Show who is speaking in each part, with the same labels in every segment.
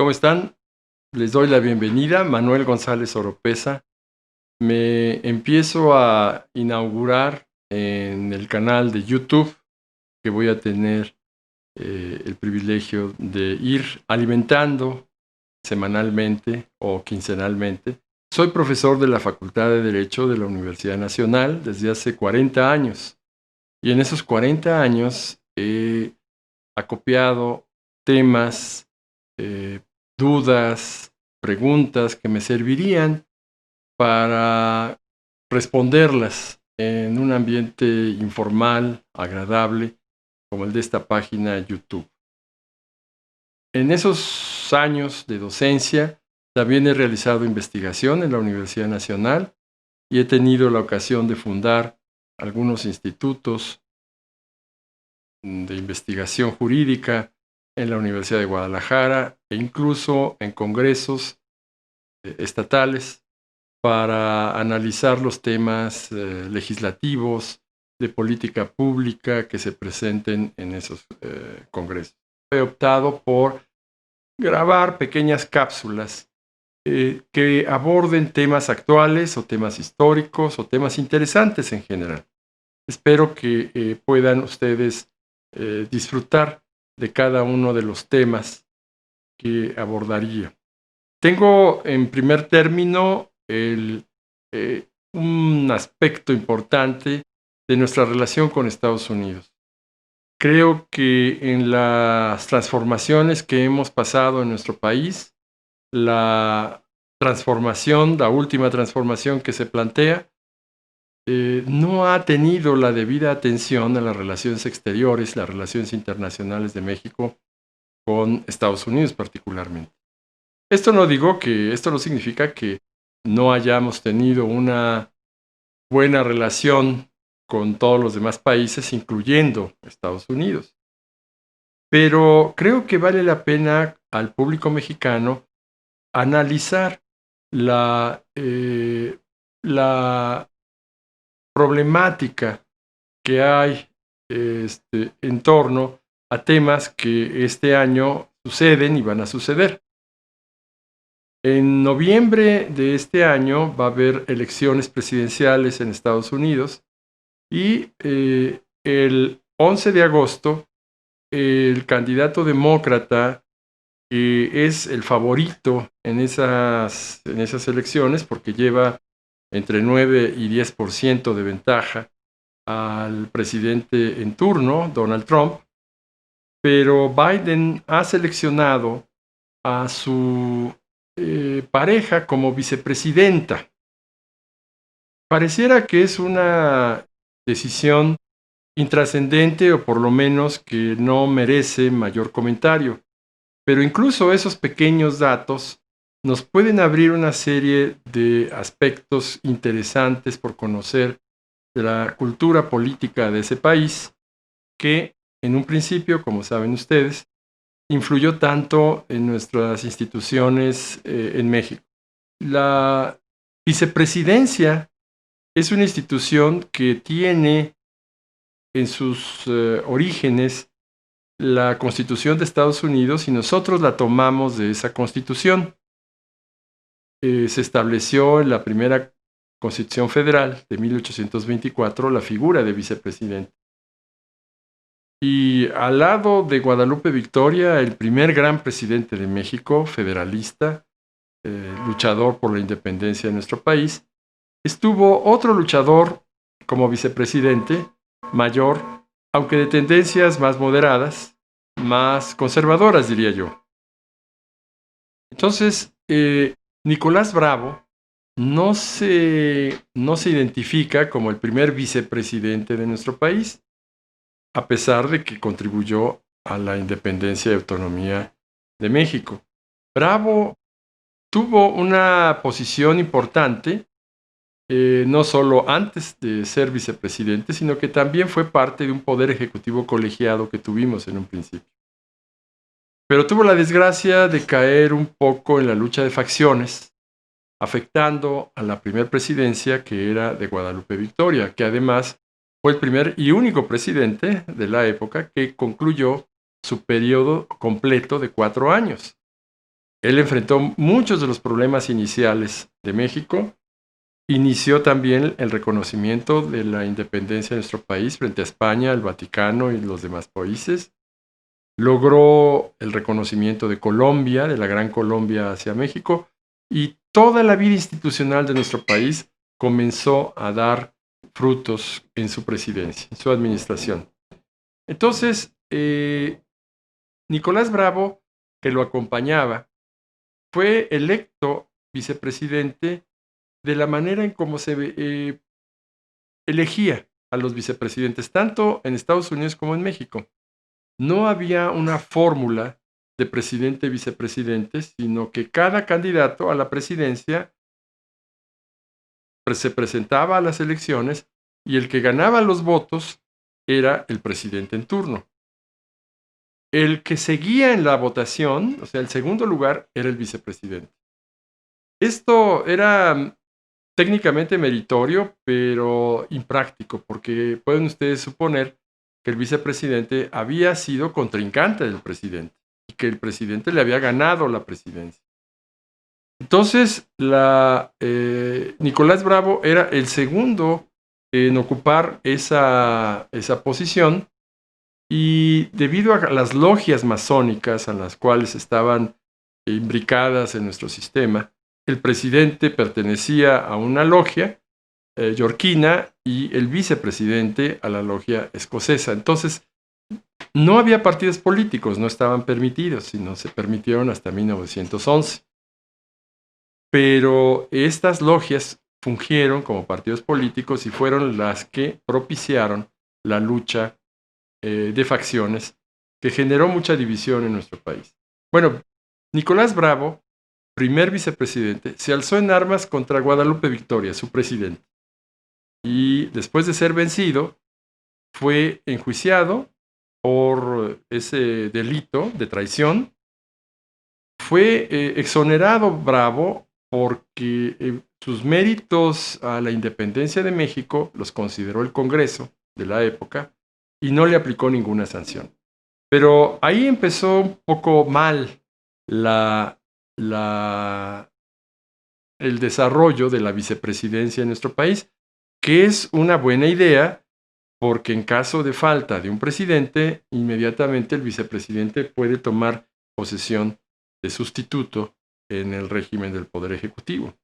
Speaker 1: ¿Cómo están? Les doy la bienvenida, Manuel González Oropesa. Me empiezo a inaugurar en el canal de YouTube que voy a tener el privilegio de ir alimentando semanalmente o quincenalmente. Soy profesor de la Facultad de Derecho de la Universidad Nacional desde hace 40 años y en esos 40 años he acopiado temas, dudas, preguntas que me servirían para responderlas en un ambiente informal, agradable, como el de esta página YouTube. En esos años de docencia también he realizado investigación en la Universidad Nacional y he tenido la ocasión de fundar algunos institutos de investigación jurídica en la Universidad de Guadalajara e incluso en congresos estatales para analizar los temas legislativos de política pública que se presenten en esos congresos. He optado por grabar pequeñas cápsulas que aborden temas actuales o temas históricos o temas interesantes en general. Espero que puedan ustedes disfrutar de cada uno de los temas que abordaría. Tengo en primer término un aspecto importante de nuestra relación con Estados Unidos. Creo que en las transformaciones que hemos pasado en nuestro país, la última transformación que se plantea, no ha tenido la debida atención a las relaciones exteriores, las relaciones internacionales de México con Estados Unidos particularmente. Esto no significa que no hayamos tenido una buena relación con todos los demás países, incluyendo Estados Unidos. Pero creo que vale la pena al público mexicano analizar la problemática que hay en torno a temas que este año suceden y van a suceder. En noviembre de este año va a haber elecciones presidenciales en Estados Unidos y el 11 de agosto el candidato demócrata que es el favorito en esas elecciones porque lleva entre 9 y 10% de ventaja al presidente en turno, Donald Trump, pero Biden ha seleccionado a su pareja como vicepresidenta. Pareciera que es una decisión intrascendente o por lo menos que no merece mayor comentario, pero incluso esos pequeños datos nos pueden abrir una serie de aspectos interesantes por conocer de la cultura política de ese país que en un principio, como saben ustedes, influyó tanto en nuestras instituciones en México. La vicepresidencia es una institución que tiene en sus orígenes la Constitución de Estados Unidos y nosotros la tomamos de esa Constitución. Se estableció en la primera Constitución Federal de 1824 la figura de vicepresidente. Y al lado de Guadalupe Victoria, el primer gran presidente de México, federalista, luchador por la independencia de nuestro país, estuvo otro luchador como vicepresidente, mayor, aunque de tendencias más moderadas, más conservadoras, diría yo. Entonces, Nicolás Bravo no se identifica como el primer vicepresidente de nuestro país, a pesar de que contribuyó a la independencia y autonomía de México. Bravo tuvo una posición importante, no solo antes de ser vicepresidente, sino que también fue parte de un poder ejecutivo colegiado que tuvimos en un principio. Pero tuvo la desgracia de caer un poco en la lucha de facciones, afectando a la primera presidencia que era de Guadalupe Victoria, que además fue el primer y único presidente de la época que concluyó su periodo completo de 4 años. Él enfrentó muchos de los problemas iniciales de México. Inició también el reconocimiento de la independencia de nuestro país frente a España, el Vaticano y los demás países. Logró el reconocimiento de Colombia, de la Gran Colombia hacia México, y toda la vida institucional de nuestro país comenzó a dar frutos en su presidencia, en su administración. Entonces, Nicolás Bravo, que lo acompañaba, fue electo vicepresidente de la manera en cómo se elegía a los vicepresidentes, tanto en Estados Unidos como en México. No había una fórmula de presidente-vicepresidente, sino que cada candidato a la presidencia se presentaba a las elecciones y el que ganaba los votos era el presidente en turno. El que seguía en la votación, o sea, el segundo lugar, era el vicepresidente. Esto era técnicamente meritorio, pero impráctico, porque pueden ustedes suponer que el vicepresidente había sido contrincante del presidente y que el presidente le había ganado la presidencia. Entonces, Nicolás Bravo era el segundo en ocupar esa posición, y debido a las logias masónicas a las cuales estaban imbricadas en nuestro sistema, el presidente pertenecía a una logia yorquina y el vicepresidente a la logia escocesa. Entonces, no había partidos políticos, no estaban permitidos, sino se permitieron hasta 1911. Pero estas logias fungieron como partidos políticos y fueron las que propiciaron la lucha de facciones que generó mucha división en nuestro país. Bueno, Nicolás Bravo, primer vicepresidente, se alzó en armas contra Guadalupe Victoria, su presidente. Y después de ser vencido, fue enjuiciado por ese delito de traición. Fue exonerado Bravo porque sus méritos a la independencia de México los consideró el Congreso de la época y no le aplicó ninguna sanción. Pero ahí empezó un poco mal el desarrollo de la vicepresidencia en nuestro país, que es una buena idea porque en caso de falta de un presidente, inmediatamente el vicepresidente puede tomar posesión de sustituto en el régimen del Poder Ejecutivo.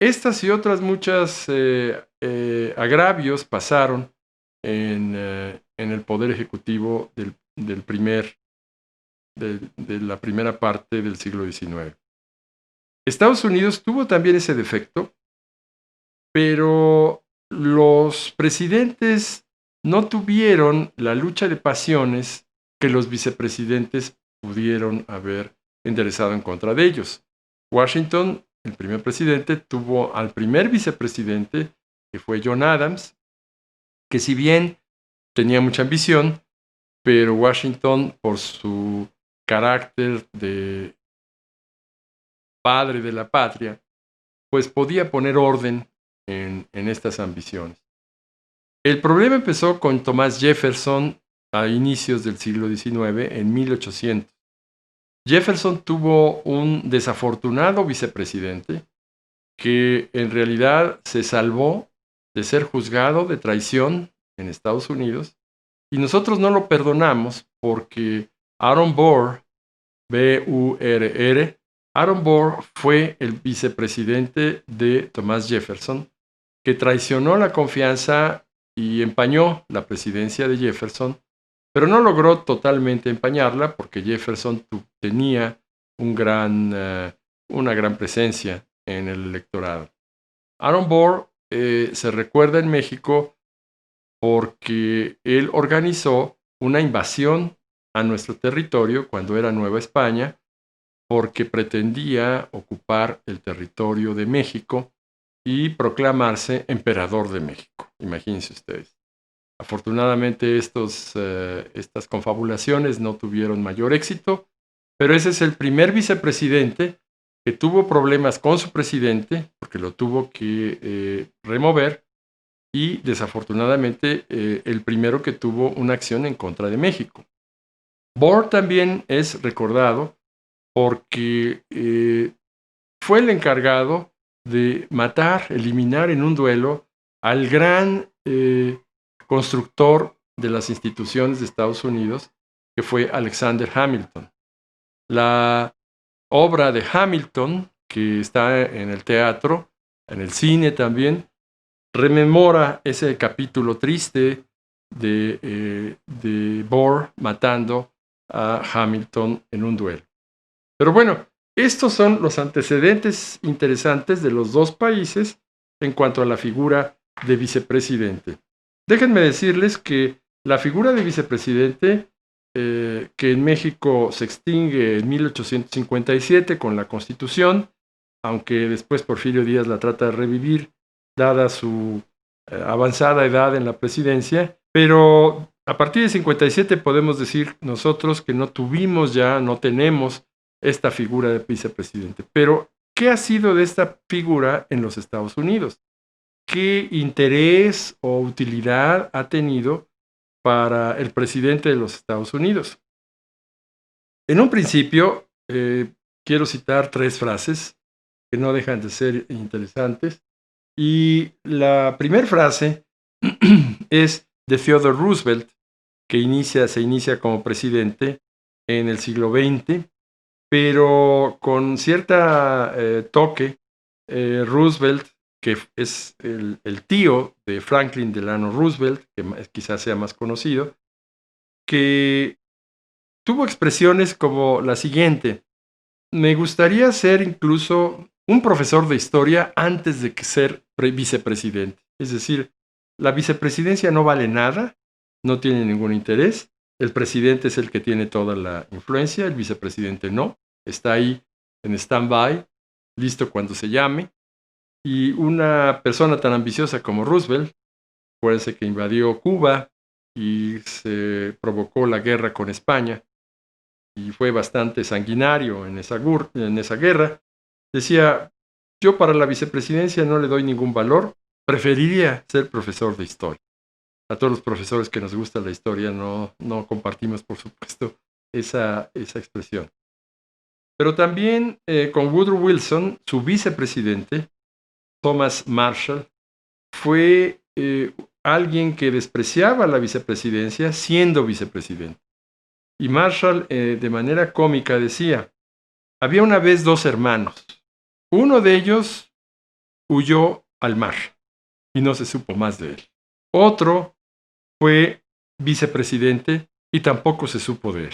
Speaker 1: Estas y otras muchas agravios pasaron en el Poder Ejecutivo de la primera parte del siglo XIX. Estados Unidos tuvo también ese defecto, pero los presidentes no tuvieron la lucha de pasiones que los vicepresidentes pudieron haber enderezado en contra de ellos. Washington, el primer presidente, tuvo al primer vicepresidente, que fue John Adams, que si bien tenía mucha ambición, pero Washington, por su carácter de padre de la patria, pues podía poner orden en estas ambiciones. El problema empezó con Thomas Jefferson a inicios del siglo XIX, en 1800. Jefferson tuvo un desafortunado vicepresidente que en realidad se salvó de ser juzgado de traición en Estados Unidos, y nosotros no lo perdonamos porque Aaron Burr, B-U-R-R, Aaron Burr fue el vicepresidente de Thomas Jefferson, que traicionó la confianza y empañó la presidencia de Jefferson, pero no logró totalmente empañarla porque Jefferson tenía una gran presencia en el electorado. Aaron Burr se recuerda en México porque él organizó una invasión a nuestro territorio cuando era Nueva España, porque pretendía ocupar el territorio de México y proclamarse emperador de México. Imagínense ustedes. Afortunadamente estas confabulaciones no tuvieron mayor éxito, pero ese es el primer vicepresidente que tuvo problemas con su presidente, porque lo tuvo que remover, y desafortunadamente el primero que tuvo una acción en contra de México. Burr también es recordado porque fue el encargado de matar, eliminar en un duelo al gran constructor de las instituciones de Estados Unidos, que fue Alexander Hamilton. La obra de Hamilton, que está en el teatro, en el cine también, rememora ese capítulo triste de Bohr matando a Hamilton en un duelo. Pero bueno, estos son los antecedentes interesantes de los dos países en cuanto a la figura de vicepresidente. Déjenme decirles que la figura de vicepresidente, que en México se extingue en 1857 con la Constitución, aunque después Porfirio Díaz la trata de revivir, dada su avanzada edad en la presidencia, pero a partir de 57 podemos decir nosotros que no tenemos esta figura de vicepresidente. Pero, ¿qué ha sido de esta figura en los Estados Unidos? ¿Qué interés o utilidad ha tenido para el presidente de los Estados Unidos? En un principio, quiero citar 3 frases que no dejan de ser interesantes. Y la primera frase es de Theodore Roosevelt, que se inicia como presidente en el siglo XX, pero con cierta toque, Roosevelt, que es el tío de Franklin Delano Roosevelt, que quizás sea más conocido, que tuvo expresiones como la siguiente: me gustaría ser incluso un profesor de historia antes de que ser vicepresidente. Es decir, la vicepresidencia no vale nada, no tiene ningún interés, el presidente es el que tiene toda la influencia, el vicepresidente no, está ahí en stand-by, listo cuando se llame. Y una persona tan ambiciosa como Roosevelt, acuérdense que invadió Cuba y se provocó la guerra con España, y fue bastante sanguinario en esa guerra, decía: yo para la vicepresidencia no le doy ningún valor, preferiría ser profesor de historia. A todos los profesores que nos gusta la historia no compartimos, por supuesto, esa expresión. Pero también con Woodrow Wilson, su vicepresidente, Thomas Marshall, fue alguien que despreciaba la vicepresidencia siendo vicepresidente. Y Marshall, de manera cómica, decía: había una vez 2 hermanos. Uno de ellos huyó al mar y no se supo más de él. Otro fue vicepresidente y tampoco se supo de él.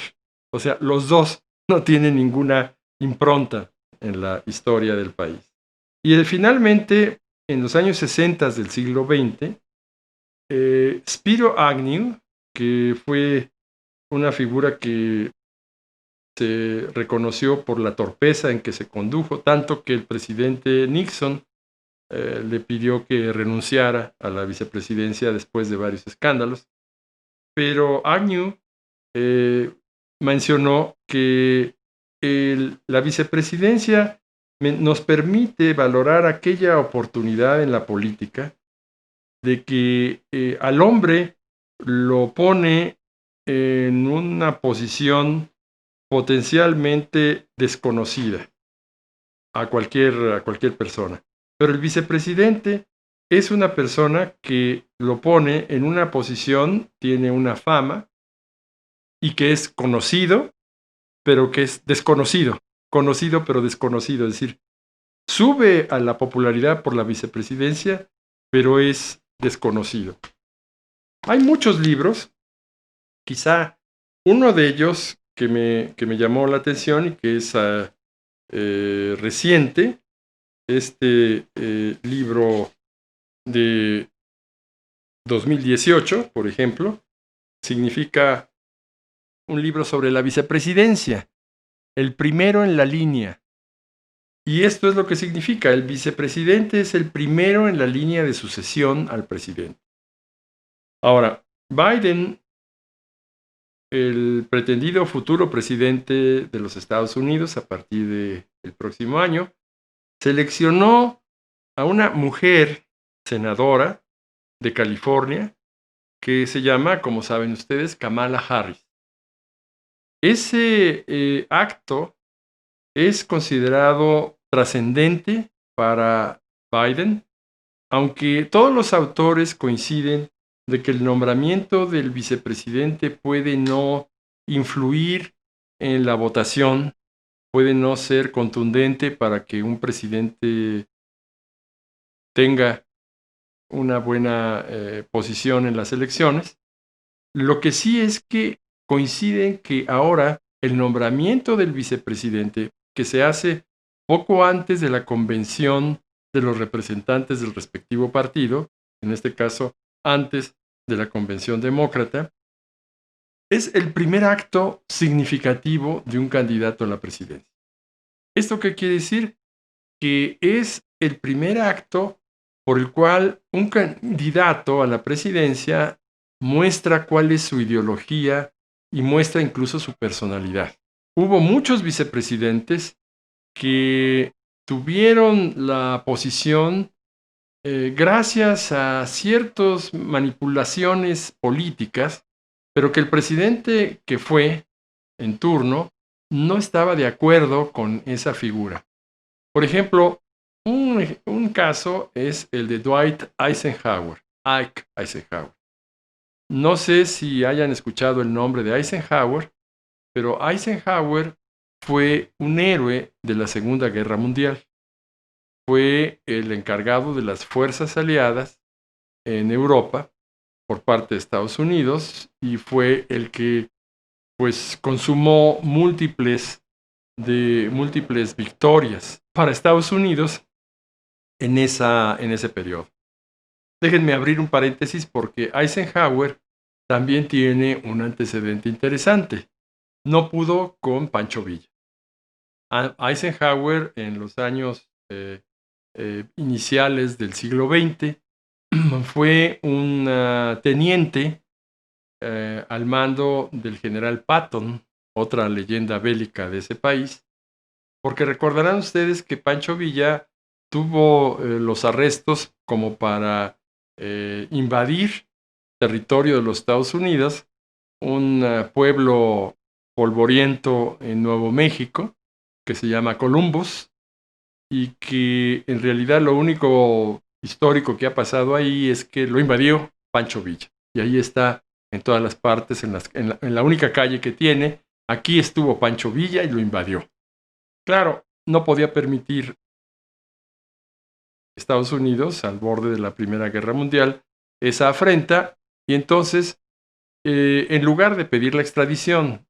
Speaker 1: O sea, los 2 no tienen ninguna impronta en la historia del país. Y finalmente, en los años 60 del siglo XX, Spiro Agnew, que fue una figura que se reconoció por la torpeza en que se condujo, tanto que el presidente Nixon le pidió que renunciara a la vicepresidencia después de varios escándalos. Pero Agnew mencionó que la vicepresidencia nos permite valorar aquella oportunidad en la política de que al hombre lo pone en una posición potencialmente desconocida a cualquier persona. Pero el vicepresidente es una persona que lo pone en una posición, tiene una fama, y que es conocido, pero que es desconocido. Conocido, pero desconocido. Es decir, sube a la popularidad por la vicepresidencia, pero es desconocido. Hay muchos libros, quizá uno de ellos que me llamó la atención y que es reciente, este libro de 2018, por ejemplo, significa un libro sobre la vicepresidencia, el primero en la línea. Y esto es lo que significa: el vicepresidente es el primero en la línea de sucesión al presidente. Ahora, Biden, el pretendido futuro presidente de los Estados Unidos a partir del próximo año, seleccionó a una mujer senadora de California que se llama, como saben ustedes, Kamala Harris. Ese acto es considerado trascendente para Biden, aunque todos los autores coinciden de que el nombramiento del vicepresidente puede no influir en la votación, puede no ser contundente para que un presidente tenga una buena posición en las elecciones. Lo que sí es que coinciden que ahora el nombramiento del vicepresidente, que se hace poco antes de la convención de los representantes del respectivo partido, en este caso antes de la convención demócrata, es el primer acto significativo de un candidato a la presidencia. ¿Esto qué quiere decir? Que es el primer acto por el cual un candidato a la presidencia muestra cuál es su ideología y muestra incluso su personalidad. Hubo muchos vicepresidentes que tuvieron la posición gracias a ciertas manipulaciones políticas, pero que el presidente que fue en turno no estaba de acuerdo con esa figura. Por ejemplo, un caso es el de Dwight Eisenhower, Ike Eisenhower. No sé si hayan escuchado el nombre de Eisenhower, pero Eisenhower fue un héroe de la Segunda Guerra Mundial. Fue el encargado de las fuerzas aliadas en Europa por parte de Estados Unidos y fue el que pues consumó múltiples victorias para Estados Unidos en ese periodo. Déjenme abrir un paréntesis porque Eisenhower también tiene un antecedente interesante. No pudo con Pancho Villa. Eisenhower en los años iniciales del siglo XX fue un teniente al mando del general Patton, otra leyenda bélica de ese país, porque recordarán ustedes que Pancho Villa tuvo los arrestos como para invadir territorio de los Estados Unidos, un pueblo polvoriento en Nuevo México, que se llama Columbus, y que en realidad lo único histórico que ha pasado ahí es que lo invadió Pancho Villa. Y ahí está en todas las partes, en la única calle que tiene. Aquí estuvo Pancho Villa y lo invadió. Claro, no podía permitir Estados Unidos, al borde de la Primera Guerra Mundial, esa afrenta, y entonces, en lugar de pedir la extradición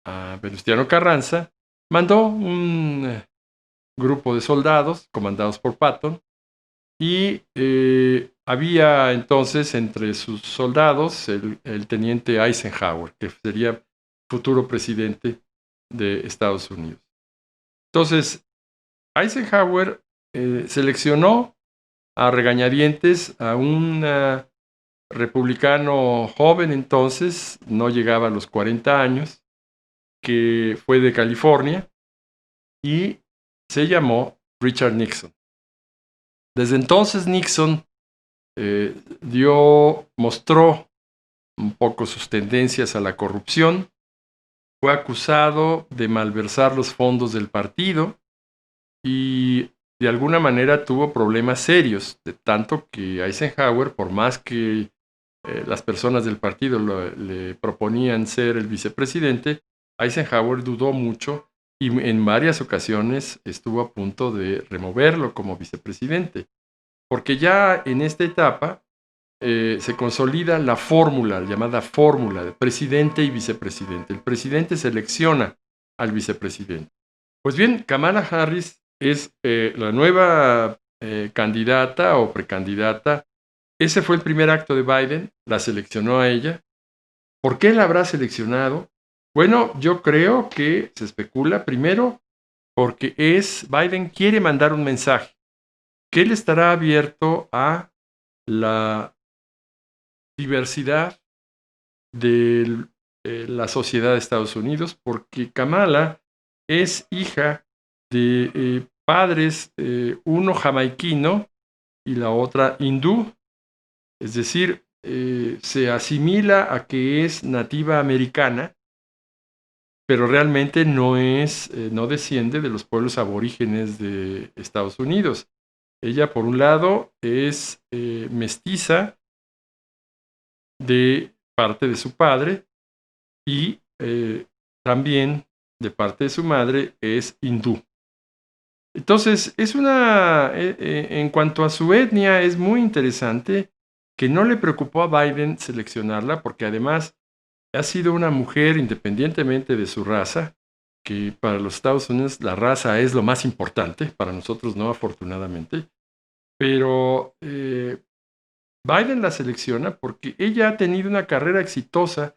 Speaker 1: a Venustiano Carranza, mandó un grupo de soldados comandados por Patton, y había entonces entre sus soldados el teniente Eisenhower, que sería futuro presidente de Estados Unidos. Entonces, Eisenhower seleccionó a regañadientes a un republicano joven entonces, no llegaba a los 40 años, que fue de California y se llamó Richard Nixon. Desde entonces Nixon mostró un poco sus tendencias a la corrupción, fue acusado de malversar los fondos del partido y de alguna manera tuvo problemas serios, de tanto que Eisenhower, por más que las personas del partido le proponían ser el vicepresidente, Eisenhower dudó mucho y en varias ocasiones estuvo a punto de removerlo como vicepresidente, porque ya en esta etapa se consolida la fórmula, llamada fórmula de presidente y vicepresidente. El presidente selecciona al vicepresidente. Pues bien, Kamala Harris es la nueva candidata o precandidata. Ese fue el primer acto de Biden, la seleccionó a ella. ¿Por qué la habrá seleccionado? Bueno, yo creo que se especula primero porque Biden quiere mandar un mensaje, que él estará abierto a la diversidad de la sociedad de Estados Unidos, porque Kamala es hija de padres, uno jamaiquino y la otra hindú, es decir, se asimila a que es nativa americana, pero realmente no desciende de los pueblos aborígenes de Estados Unidos. Ella, por un lado, es mestiza de parte de su padre y también de parte de su madre es hindú. Entonces, en cuanto a su etnia, es muy interesante que no le preocupó a Biden seleccionarla, porque además ha sido una mujer, independientemente de su raza, que para los Estados Unidos la raza es lo más importante, para nosotros no, afortunadamente, pero Biden la selecciona porque ella ha tenido una carrera exitosa,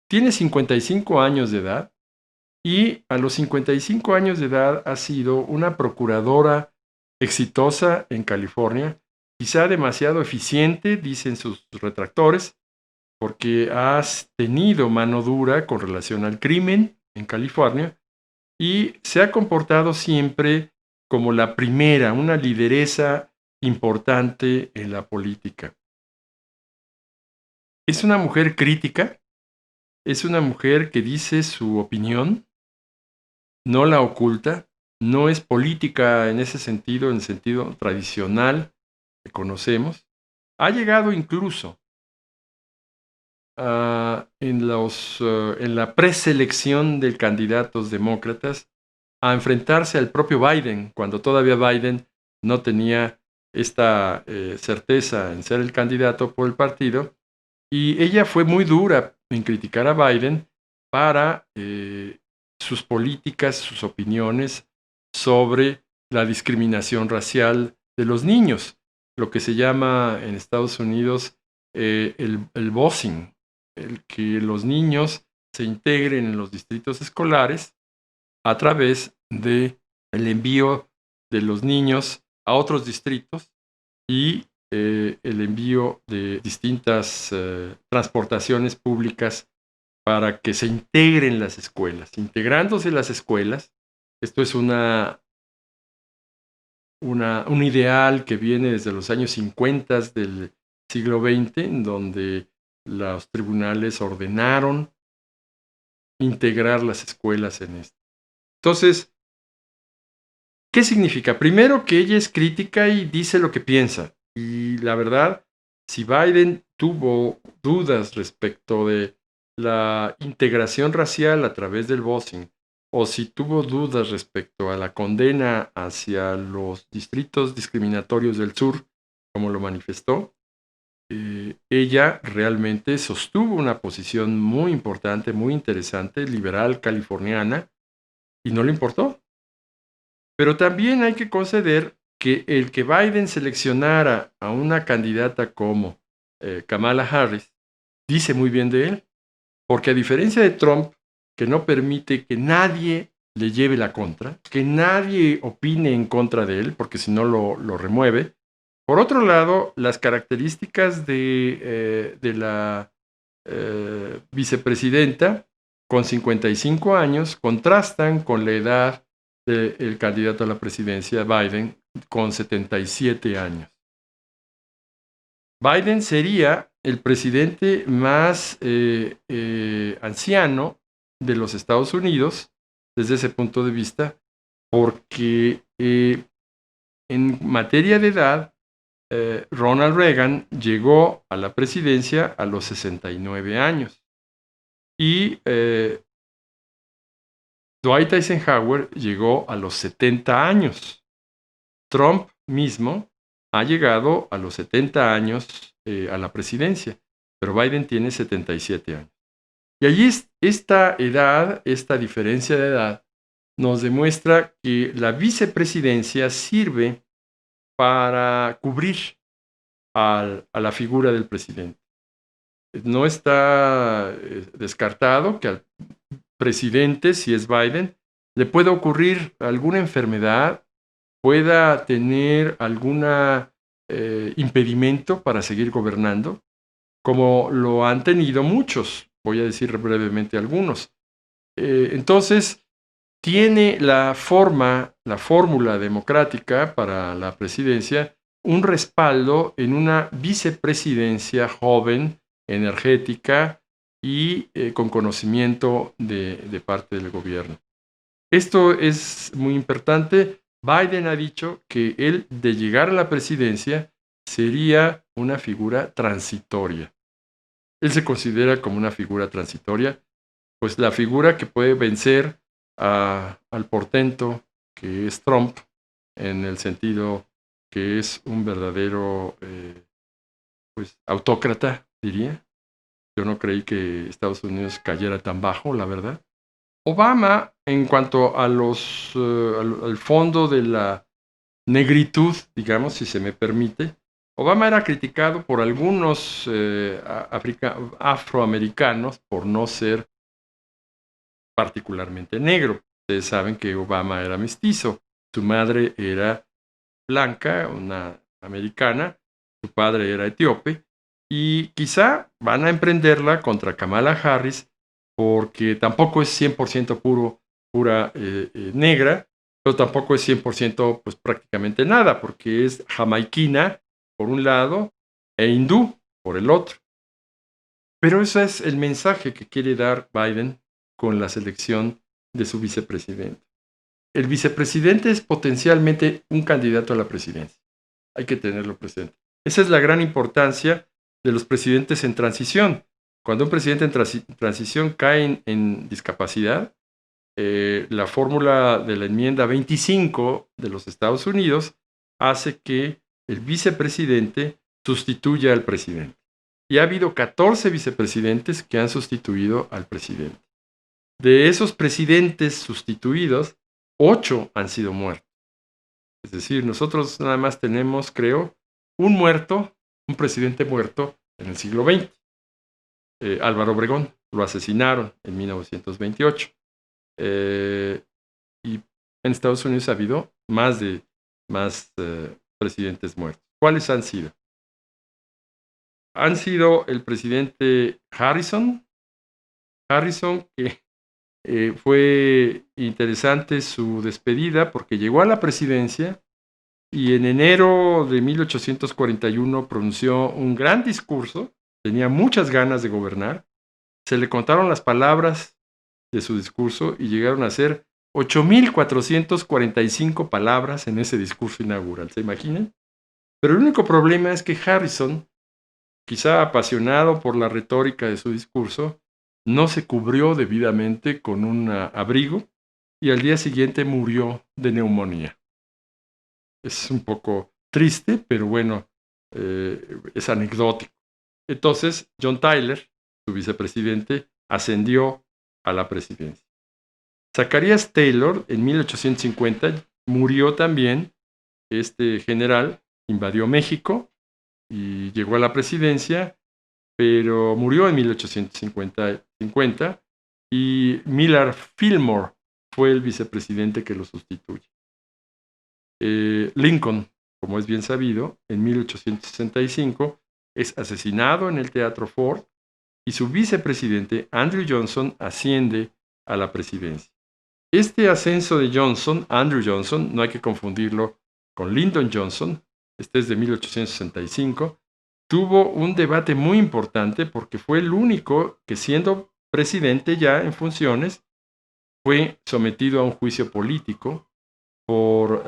Speaker 1: tiene 55 años de edad, y a los 55 años de edad ha sido una procuradora exitosa en California, quizá demasiado eficiente, dicen sus retractores, porque has tenido mano dura con relación al crimen en California y se ha comportado siempre como la primera, una lideresa importante en la política. Es una mujer crítica, es una mujer que dice su opinión, no la oculta, no es política en ese sentido, en el sentido tradicional que conocemos. Ha llegado incluso en la preselección de candidatos demócratas a enfrentarse al propio Biden, cuando todavía Biden no tenía esta certeza en ser el candidato por el partido, y ella fue muy dura en criticar a Biden para sus políticas, sus opiniones sobre la discriminación racial de los niños, lo que se llama en Estados Unidos el busing, el que los niños se integren en los distritos escolares a través de el envío de los niños a otros distritos y el envío de distintas transportaciones públicas para que se integren las escuelas. Integrándose las escuelas, esto es un ideal que viene desde los años 50 del siglo XX, en donde los tribunales ordenaron integrar las escuelas en esto. Entonces, ¿qué significa? Primero, que ella es crítica y dice lo que piensa. Y la verdad, si Biden tuvo dudas respecto de la integración racial a través del busing, o si tuvo dudas respecto a la condena hacia los distritos discriminatorios del sur, como lo manifestó, ella realmente sostuvo una posición muy importante, muy interesante, liberal californiana, y no le importó. Pero también hay que conceder que el que Biden seleccionara a una candidata como Kamala Harris dice muy bien de él, porque a diferencia de Trump, que no permite que nadie le lleve la contra, que nadie opine en contra de él, porque si no lo remueve. Por otro lado, las características de la vicepresidenta con 55 años contrastan con la edad del candidato a la presidencia, Biden, con 77 años. Biden sería el presidente más anciano de los Estados Unidos desde ese punto de vista, porque en materia de edad, Ronald Reagan llegó a la presidencia a los 69 años y Dwight Eisenhower llegó a los 70 años. Trump mismo ha llegado a los 70 años a la presidencia, pero Biden tiene 77 años. Y allí esta edad, esta diferencia de edad, nos demuestra que la vicepresidencia sirve para cubrir a la figura del presidente. No está descartado que al presidente, si es Biden, le pueda ocurrir alguna enfermedad, pueda tener algún impedimento para seguir gobernando, como lo han tenido muchos. Voy a decir brevemente algunos. Entonces, tiene la fórmula democrática para la presidencia, un respaldo en una vicepresidencia joven, energética, y con conocimiento de parte del gobierno. Esto es muy importante. Biden ha dicho que él, de llegar a la presidencia, sería una figura transitoria. Él se considera como una figura transitoria, pues la figura que puede vencer al portento que es Trump, en el sentido que es un verdadero pues autócrata, diría. Yo no creí que Estados Unidos cayera tan bajo, la verdad. Obama, en cuanto a al fondo de la negritud, digamos, si se me permite, Obama era criticado por algunos afroamericanos por no ser particularmente negro. Ustedes saben que Obama era mestizo. Su madre era blanca, una americana, su padre era etíope, y quizá van a emprenderla contra Kamala Harris porque tampoco es 100% pura negra, pero tampoco es 100% pues prácticamente nada, porque es jamaiquina por un lado e hindú por el otro. Pero ese es el mensaje que quiere dar Biden con la selección de su vicepresidente. El vicepresidente es potencialmente un candidato a la presidencia. Hay que tenerlo presente. Esa es la gran importancia de los presidentes en transición. Cuando un presidente en transición cae en discapacidad, la fórmula de la enmienda 25 de los Estados Unidos hace que el vicepresidente sustituya al presidente. Y ha habido 14 vicepresidentes que han sustituido al presidente. De esos presidentes sustituidos, 8 han sido muertos. Es decir, nosotros nada más tenemos, creo, un presidente muerto en el siglo XX. Álvaro Obregón, lo asesinaron en 1928. Y en Estados Unidos ha habido más presidentes muertos. ¿Cuáles han sido? Han sido el presidente Harrison, que fue interesante su despedida porque llegó a la presidencia y en enero de 1841 pronunció un gran discurso, tenía muchas ganas de gobernar, se le contaron las palabras de su discurso y llegaron a ser 8,445 palabras en ese discurso inaugural, ¿se imaginan? Pero el único problema es que Harrison, quizá apasionado por la retórica de su discurso, no se cubrió debidamente con un abrigo y al día siguiente murió de neumonía. Es un poco triste, pero bueno, es anecdótico. Entonces, John Tyler, su vicepresidente, ascendió a la presidencia. Zacharias Taylor, en 1850, murió también. Este general invadió México y llegó a la presidencia, pero murió en 1850 y Millard Fillmore fue el vicepresidente que lo sustituye. Lincoln, como es bien sabido, en 1865 es asesinado en el Teatro Ford y su vicepresidente Andrew Johnson asciende a la presidencia. Este ascenso de Andrew Johnson, no hay que confundirlo con Lyndon Johnson, este es de 1865, tuvo un debate muy importante porque fue el único que, siendo presidente ya en funciones, fue sometido a un juicio político por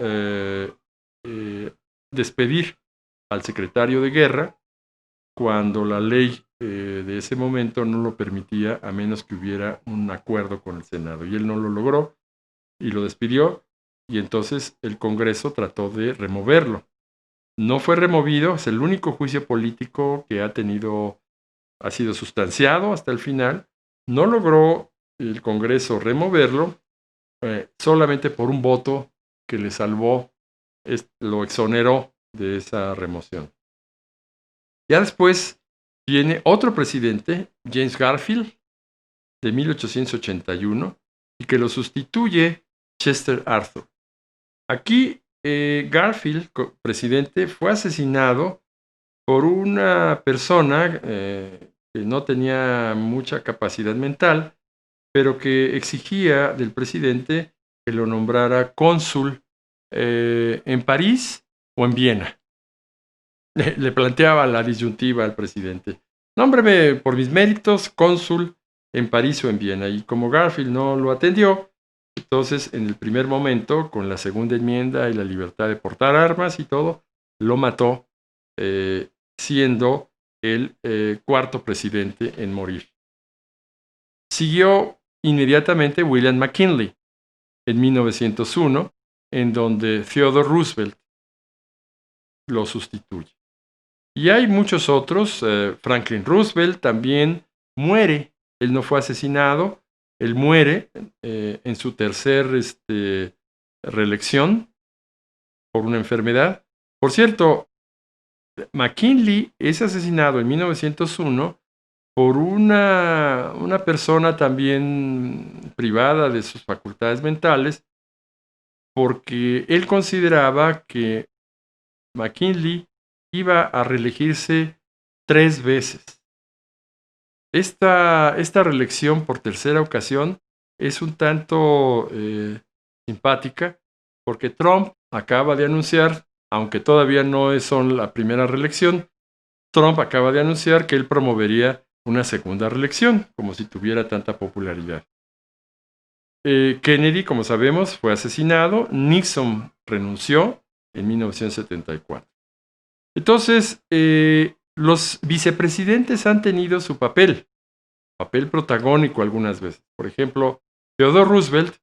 Speaker 1: despedir al secretario de guerra cuando la ley de ese momento no lo permitía a menos que hubiera un acuerdo con el Senado. Y él no lo logró y lo despidió y entonces el Congreso trató de removerlo. No fue removido, es el único juicio político que ha sido sustanciado hasta el final. No logró el Congreso removerlo solamente por un voto que le salvó, lo exoneró de esa remoción. Ya después viene otro presidente, James Garfield, de 1881, y que lo sustituye Chester Arthur. Aquí Garfield, presidente, fue asesinado por una persona que no tenía mucha capacidad mental, pero que exigía del presidente que lo nombrara cónsul en París o en Viena. Le planteaba la disyuntiva al presidente. nómbreme por mis méritos cónsul en París o en Viena. Y como Garfield no lo atendió, entonces en el primer momento, con la segunda enmienda y la libertad de portar armas y todo, lo mató, siendo el cuarto presidente en morir. Siguió inmediatamente William McKinley en 1901, en donde Theodore Roosevelt lo sustituye. Y hay muchos otros. Franklin Roosevelt también muere. Él no fue asesinado. Él muere en su tercer reelección por una enfermedad. Por cierto, McKinley es asesinado en 1901 por una persona también privada de sus facultades mentales, porque él consideraba que McKinley iba a reelegirse 3 veces. Esta reelección por tercera ocasión es un tanto simpática, porque Trump acaba de anunciar, aunque todavía no son la primera reelección, Trump acaba de anunciar que él promovería una segunda reelección, como si tuviera tanta popularidad. Kennedy, como sabemos, fue asesinado. Nixon renunció en 1974. Entonces, los vicepresidentes han tenido su papel protagónico algunas veces. Por ejemplo, Theodore Roosevelt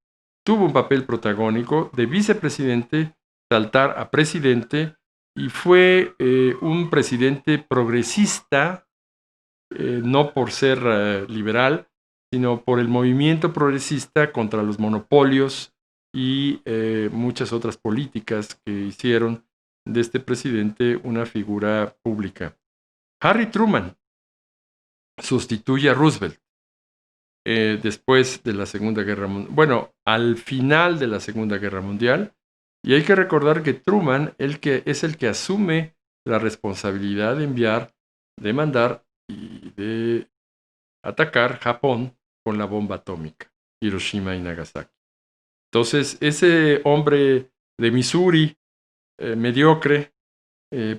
Speaker 1: tuvo un papel protagónico de vicepresidente, saltar a presidente, y fue un presidente progresista, no por ser liberal, sino por el movimiento progresista contra los monopolios y muchas otras políticas que hicieron de este presidente una figura pública. Harry Truman sustituye a Roosevelt después de la Segunda Guerra Mundial. Bueno, al final de la Segunda Guerra Mundial. Y hay que recordar que Truman es el que asume la responsabilidad de enviar, de mandar y de atacar Japón con la bomba atómica, Hiroshima y Nagasaki. Entonces, ese hombre de Missouri, mediocre,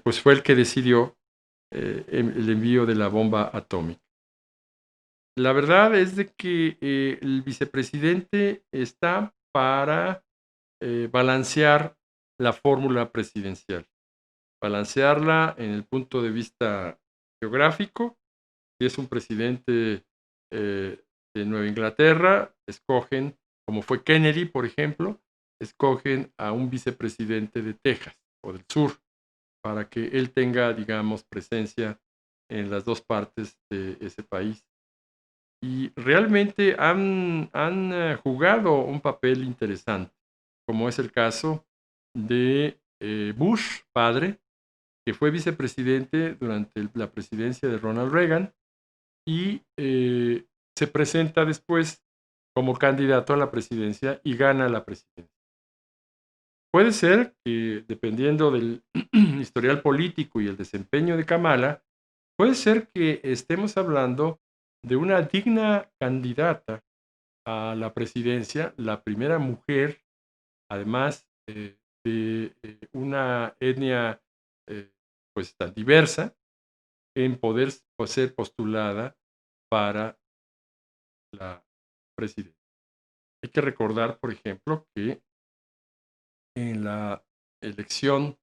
Speaker 1: pues fue el que decidió el envío de la bomba atómica. La verdad es de que el vicepresidente está para balancear la fórmula presidencial, balancearla en el punto de vista geográfico. Si es un presidente de Nueva Inglaterra, escogen, como fue Kennedy, por ejemplo, escogen a un vicepresidente de Texas o del sur, para que él tenga, digamos, presencia en las dos partes de ese país. Y realmente han jugado un papel interesante, como es el caso de Bush, padre, que fue vicepresidente durante la presidencia de Ronald Reagan y se presenta después como candidato a la presidencia y gana la presidencia. Puede ser que, dependiendo del historial político y el desempeño de Kamala, puede ser que estemos hablando de una digna candidata a la presidencia, la primera mujer, además de una etnia pues tan diversa, en poder ser postulada para la presidencia. Hay que recordar, por ejemplo, que en la elección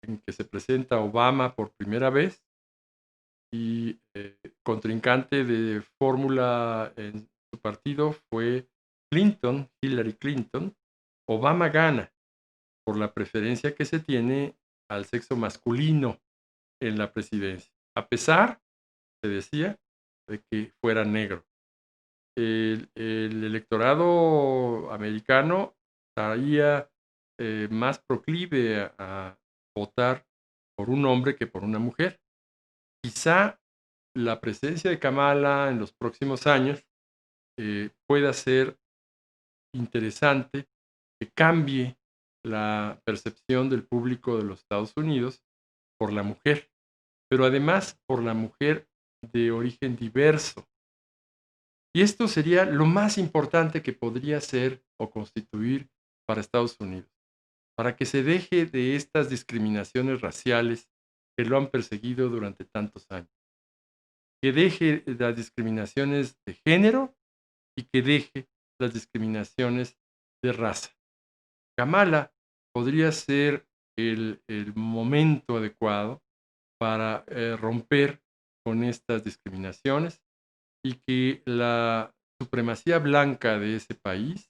Speaker 1: en que se presenta Obama por primera vez y contrincante de fórmula en su partido fue Clinton, Hillary Clinton, Obama gana por la preferencia que se tiene al sexo masculino en la presidencia, a pesar, se decía, de que fuera negro. El electorado americano estaría más proclive a votar por un hombre que por una mujer. Quizá la presencia de Kamala en los próximos años pueda ser interesante, que cambie la percepción del público de los Estados Unidos por la mujer, pero además por la mujer de origen diverso. Y esto sería lo más importante que podría ser o constituir para Estados Unidos, para que se deje de estas discriminaciones raciales que lo han perseguido durante tantos años. que deje las discriminaciones de género y que deje las discriminaciones de raza. Kamala podría ser el momento adecuado para romper con estas discriminaciones y que la supremacía blanca de ese país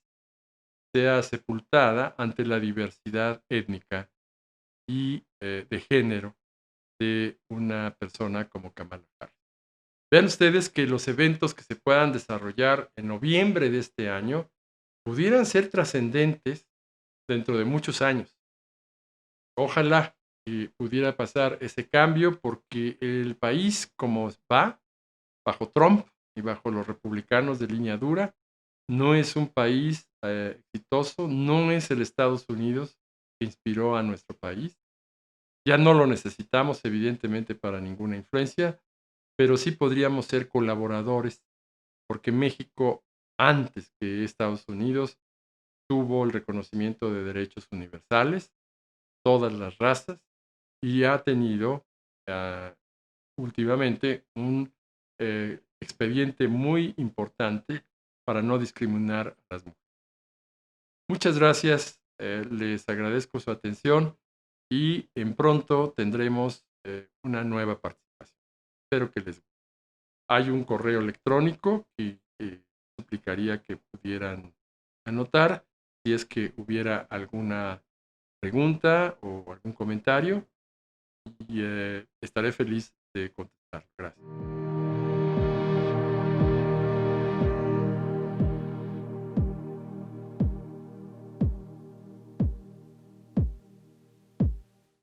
Speaker 1: sea sepultada ante la diversidad étnica y de género de una persona como Kamala Harris. Vean ustedes que los eventos que se puedan desarrollar en noviembre de este año pudieran ser trascendentes dentro de muchos años. Ojalá que pudiera pasar ese cambio porque el país como va, bajo Trump y bajo los republicanos de línea dura, no es un país exitoso, no es el Estados Unidos que inspiró a nuestro país. Ya no lo necesitamos, evidentemente, para ninguna influencia, pero sí podríamos ser colaboradores, porque México, antes que Estados Unidos, tuvo el reconocimiento de derechos universales, todas las razas, y ha tenido últimamente un expediente muy importante para no discriminar a las mujeres. Muchas gracias, les agradezco su atención y en pronto tendremos una nueva participación. Espero que les guste. Hay un correo electrónico que suplicaría que pudieran anotar si es que hubiera alguna pregunta o algún comentario y estaré feliz de contestar. Gracias.